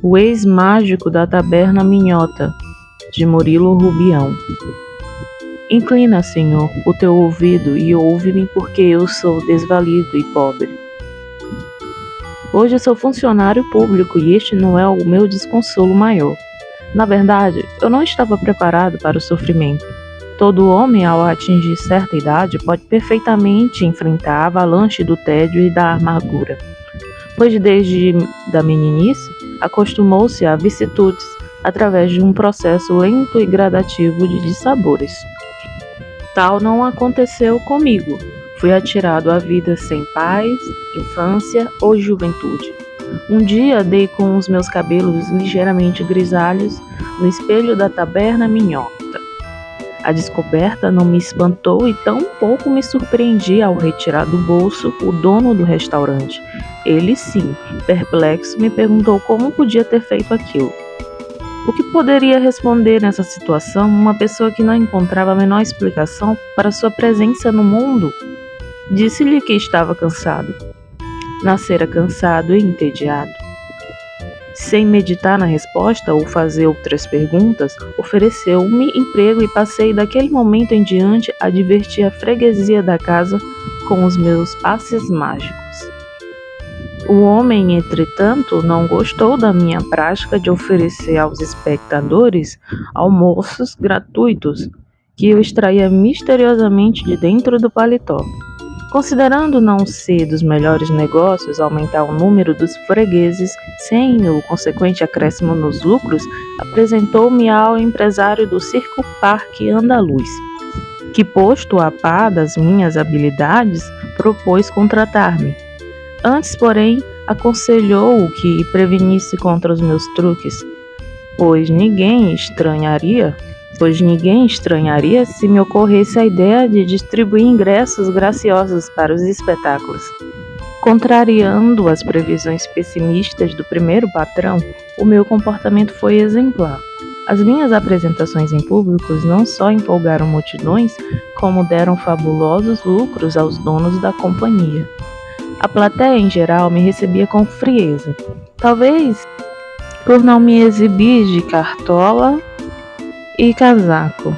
O ex-mágico da taberna minhota, de Murilo Rubião. Inclina, Senhor, o teu ouvido e ouve-me, porque eu sou desvalido e pobre. Hoje sou funcionário público e este não é o meu desconsolo maior. Na verdade, eu não estava preparado para o sofrimento. Todo homem, ao atingir certa idade, pode perfeitamente enfrentar a avalanche do tédio e da amargura, pois desde da meninice acostumou-se a vicissitudes através de um processo lento e gradativo de dissabores. Tal não aconteceu comigo. Fui atirado à vida sem paz, infância ou juventude. Um dia dei com os meus cabelos ligeiramente grisalhos no espelho da taberna minhota. A descoberta não me espantou e tão pouco me surpreendi ao retirar do bolso o dono do restaurante. Ele sim, perplexo, me perguntou como podia ter feito aquilo. O que poderia responder nessa situação uma pessoa que não encontrava a menor explicação para sua presença no mundo? Disse-lhe que estava cansado. Nascera cansado e entediado. Sem meditar na resposta ou fazer outras perguntas, ofereceu-me emprego e passei daquele momento em diante a divertir a freguesia da casa com os meus passes mágicos. O homem, entretanto, não gostou da minha prática de oferecer aos espectadores almoços gratuitos que eu extraía misteriosamente de dentro do paletó. Considerando não ser dos melhores negócios aumentar o número dos fregueses sem o consequente acréscimo nos lucros, apresentou-me ao empresário do Circo Parque Andaluz, que, posto a par das minhas habilidades, propôs contratar-me. Antes, porém, aconselhou que prevenisse contra os meus truques, pois ninguém estranharia se me ocorresse a ideia de distribuir ingressos graciosos para os espetáculos. Contrariando as previsões pessimistas do primeiro patrão, o meu comportamento foi exemplar. As minhas apresentações em público não só empolgaram multidões, como deram fabulosos lucros aos donos da companhia. A plateia em geral me recebia com frieza, talvez por não me exibir de cartola e casaco.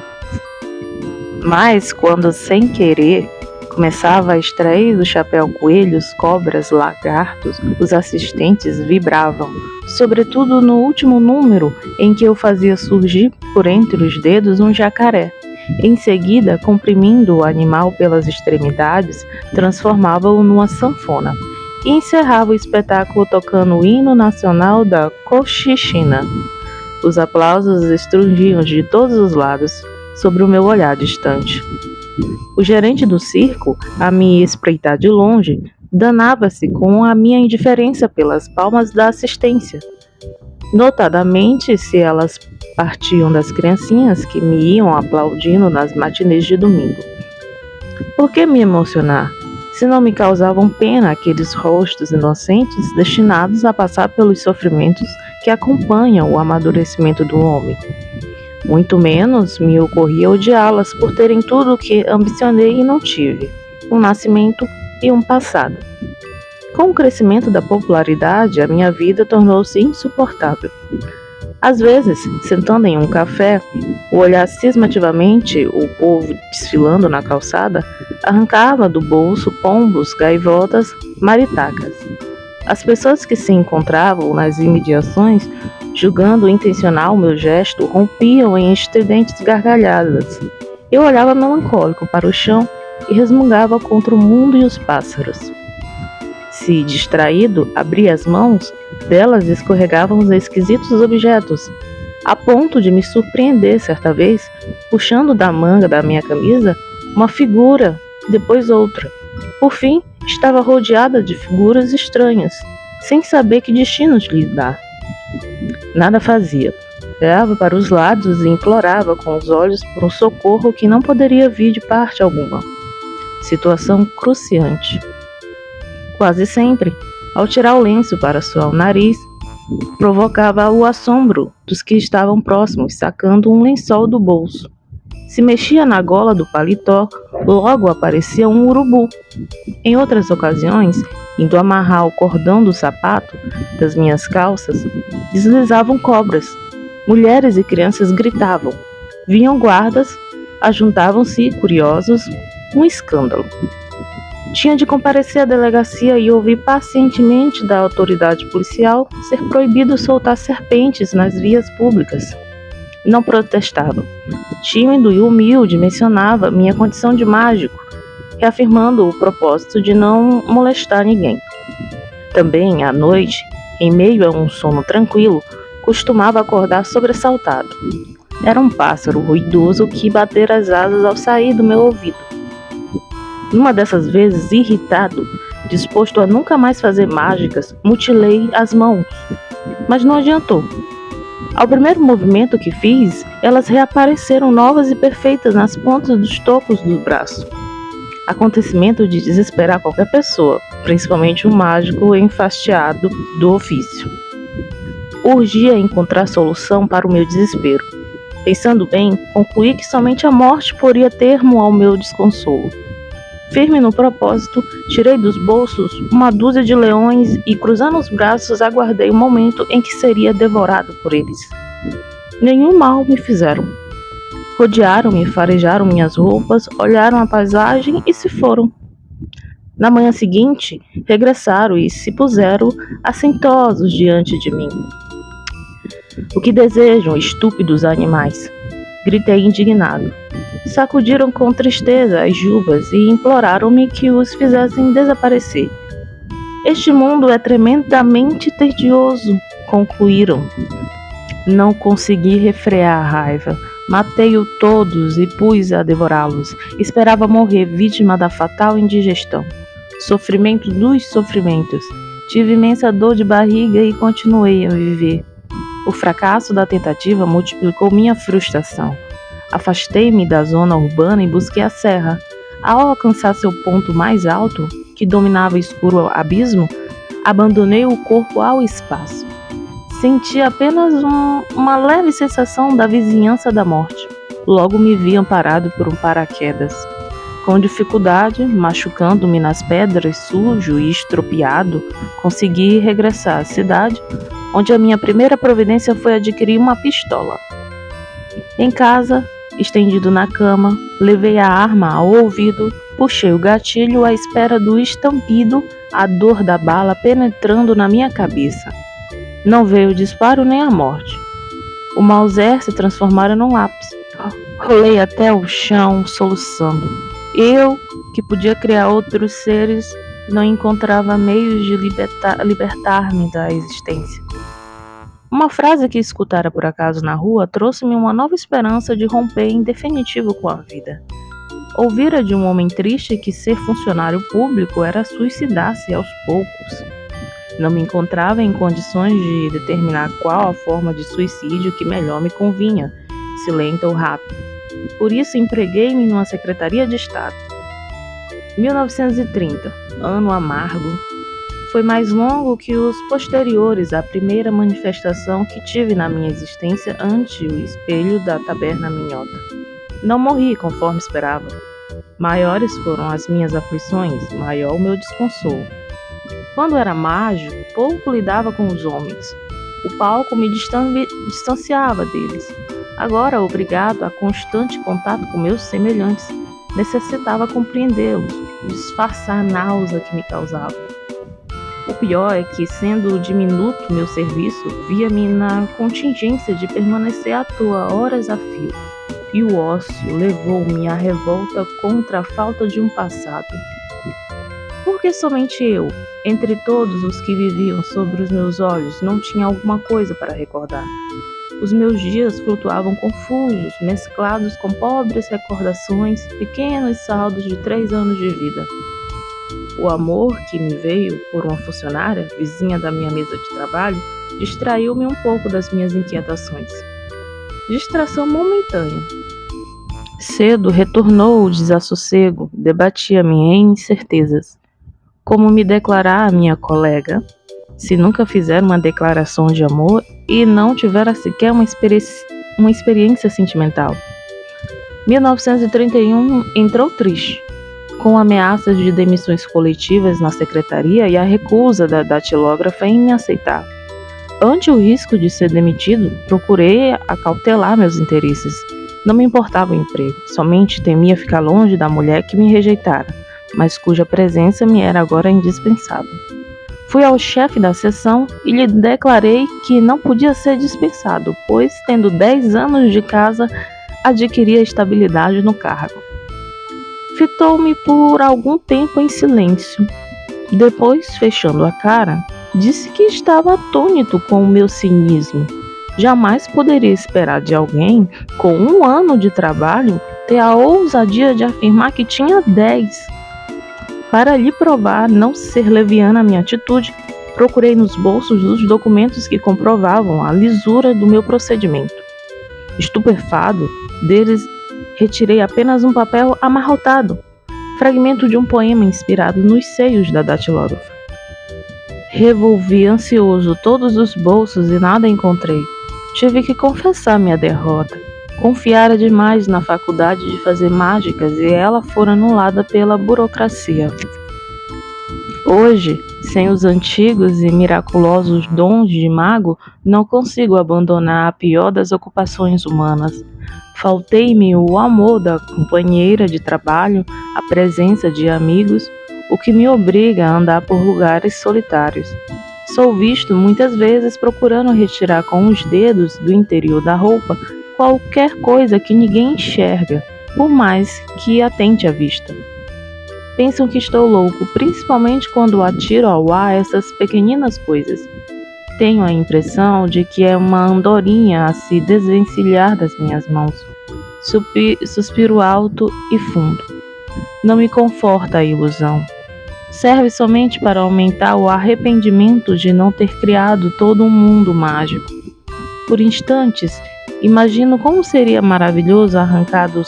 Mas quando, sem querer, começava a extrair do chapéu coelhos, cobras, lagartos, os assistentes vibravam, sobretudo no último número, em que eu fazia surgir por entre os dedos um jacaré. Em seguida, comprimindo o animal pelas extremidades, transformava-o numa sanfona e encerrava o espetáculo tocando o hino nacional da Cochinchina. Os aplausos estrugiam de todos os lados, sobre o meu olhar distante. O gerente do circo, a me espreitar de longe, danava-se com a minha indiferença pelas palmas da assistência, notadamente se elas partiam das criancinhas que me iam aplaudindo nas matinês de domingo. Por que me emocionar, se não me causavam pena aqueles rostos inocentes destinados a passar pelos sofrimentos que acompanham o amadurecimento do homem? Muito menos me ocorria odiá-las por terem tudo o que ambicionei e não tive, um nascimento e um passado. Com o crescimento da popularidade, a minha vida tornou-se insuportável. Às vezes, sentando em um café, o olhar cismativamente o povo desfilando na calçada, arrancava do bolso pombos, gaivotas, maritacas. As pessoas que se encontravam nas imediações, julgando intencional o meu gesto, rompiam em estridentes gargalhadas. Eu olhava melancólico para o chão e resmungava contra o mundo e os pássaros. Se distraído, abria as mãos, delas escorregavam os esquisitos objetos, a ponto de me surpreender certa vez, puxando da manga da minha camisa uma figura, depois outra. Por fim, estava rodeada de figuras estranhas, sem saber que destinos lhe dar. Nada fazia. Olhava para os lados e implorava com os olhos por um socorro que não poderia vir de parte alguma. Situação cruciante. Quase sempre, ao tirar o lenço para suar o nariz, provocava o assombro dos que estavam próximos, sacando um lençol do bolso. Se mexia na gola do paletó, logo aparecia um urubu. Em outras ocasiões, Indo amarrar o cordão do sapato das minhas calças, deslizavam cobras. Mulheres e crianças gritavam. Vinham guardas, ajuntavam-se, curiosos, um escândalo. Tinha de comparecer à delegacia e ouvir pacientemente da autoridade policial ser proibido soltar serpentes nas vias públicas. Não protestava. Tímido e humilde, mencionava minha condição de mágico, reafirmando o propósito de não molestar ninguém. Também, à noite, em meio a um sono tranquilo, costumava acordar sobressaltado. Era um pássaro ruidoso que batera as asas ao sair do meu ouvido. Numa dessas vezes, irritado, disposto a nunca mais fazer mágicas, mutilei as mãos, mas não adiantou. Ao primeiro movimento que fiz, elas reapareceram novas e perfeitas nas pontas dos tocos do braço. Acontecimento de desesperar qualquer pessoa, principalmente um mágico enfastiado do ofício. Urgia encontrar solução para o meu desespero. Pensando bem, concluí que somente a morte poria termo ao meu desconsolo. Firme no propósito, tirei dos bolsos uma dúzia de leões e, cruzando os braços, aguardei o momento em que seria devorado por eles. Nenhum mal me fizeram. Rodearam-me, farejaram minhas roupas, olharam a paisagem e se foram. Na manhã seguinte, regressaram e se puseram assentosos diante de mim. O que desejam, estúpidos animais? Gritei indignado. Sacudiram com tristeza as jubas e imploraram-me que os fizessem desaparecer. Este mundo é tremendamente tedioso, concluíram. Não consegui refrear a raiva. Matei-o todos e pus a devorá-los. Esperava morrer vítima da fatal indigestão. Sofrimento dos sofrimentos. Tive imensa dor de barriga e continuei a viver. O fracasso da tentativa multiplicou minha frustração. Afastei-me da zona urbana e busquei a serra. Ao alcançar seu ponto mais alto, que dominava o escuro abismo, abandonei o corpo ao espaço. Senti apenas uma leve sensação da vizinhança da morte. Logo me vi amparado por um paraquedas. Com dificuldade, machucando-me nas pedras, sujo e estropiado, consegui regressar à cidade, onde a minha primeira providência foi adquirir uma pistola. Em casa, estendido na cama, levei a arma ao ouvido, puxei o gatilho à espera do estampido, a dor da bala penetrando na minha cabeça. Não veio o disparo nem a morte. O Mauser se transformara num lápis. Rolei até o chão, soluçando. Eu, que podia criar outros seres, não encontrava meios de libertar-me da existência. Uma frase que escutara por acaso na rua trouxe-me uma nova esperança de romper em definitivo com a vida. Ouvira de um homem triste que ser funcionário público era suicidar-se aos poucos. Não me encontrava em condições de determinar qual a forma de suicídio que melhor me convinha, se lenta ou rápida. Por isso empreguei-me numa secretaria de Estado. 1930, ano amargo. Foi mais longo que os posteriores à primeira manifestação que tive na minha existência ante o espelho da taberna minhota. Não morri conforme esperava. Maiores foram as minhas aflições, maior o meu desconsolo. Quando era mágico, pouco lidava com os homens. O palco me distanciava deles. Agora, obrigado a constante contato com meus semelhantes, necessitava compreendê-los, disfarçar a náusea que me causava. O pior é que, sendo diminuto meu serviço, via-me na contingência de permanecer à toa horas a fio, e o ócio levou-me à revolta contra a falta de um passado. Por que somente eu, entre todos os que viviam sobre os meus olhos, não tinha alguma coisa para recordar? Os meus dias flutuavam confusos, mesclados com pobres recordações, pequenos saldos de 3 anos de vida. O amor que me veio por uma funcionária, vizinha da minha mesa de trabalho, distraiu-me um pouco das minhas inquietações. Distração momentânea. Cedo retornou o desassossego, debatia-me em incertezas. Como me declarar a minha colega, se nunca fizer uma declaração de amor e não tivera sequer uma experiência sentimental? 1931 entrou triste. com ameaças de demissões coletivas na secretaria e a recusa da datilógrafa em me aceitar. Ante o risco de ser demitido, procurei acautelar meus interesses. Não me importava o emprego, somente temia ficar longe da mulher que me rejeitara, mas cuja presença me era agora indispensável. Fui ao chefe da seção e lhe declarei que não podia ser dispensado, pois, tendo 10 anos de casa, adquiria estabilidade no cargo. Fitou-me por algum tempo em silêncio. Depois, fechando a cara, disse que estava atônito com o meu cinismo. Jamais poderia esperar de alguém com 1 ano de trabalho ter a ousadia de afirmar que tinha 10. Para lhe provar não ser leviana a minha atitude, procurei nos bolsos os documentos que comprovavam a lisura do meu procedimento. Estupefado, deles retirei apenas um papel amarrotado, fragmento de um poema inspirado nos seios da datilógrafa. Revolvi ansioso todos os bolsos e nada encontrei. Tive que confessar minha derrota. Confiara demais na faculdade de fazer mágicas e ela fora anulada pela burocracia. Hoje, sem os antigos e miraculosos dons de mago, não consigo abandonar a pior das ocupações humanas. Faltei-me o amor da companheira de trabalho, a presença de amigos, o que me obriga a andar por lugares solitários. Sou visto muitas vezes procurando retirar com os dedos do interior da roupa qualquer coisa que ninguém enxerga, por mais que atente à vista. Pensam que estou louco, principalmente quando atiro ao ar essas pequeninas coisas. Tenho a impressão de que é uma andorinha a se desvencilhar das minhas mãos. Suspiro alto e fundo. Não me conforta a ilusão. Serve somente para aumentar o arrependimento de não ter criado todo um mundo mágico. Por instantes, imagino como seria maravilhoso arrancar do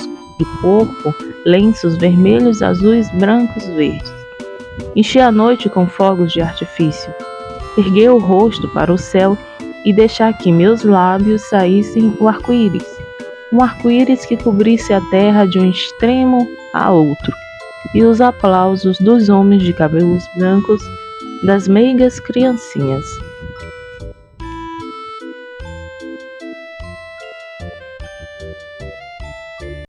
corpo lenços vermelhos, azuis, brancos, verdes. Encher a noite com fogos de artifício. Erguer o rosto para o céu e deixar que meus lábios saíssem o arco-íris. Um arco-íris que cobrisse a terra de um extremo a outro. E os aplausos dos homens de cabelos brancos, das meigas criancinhas.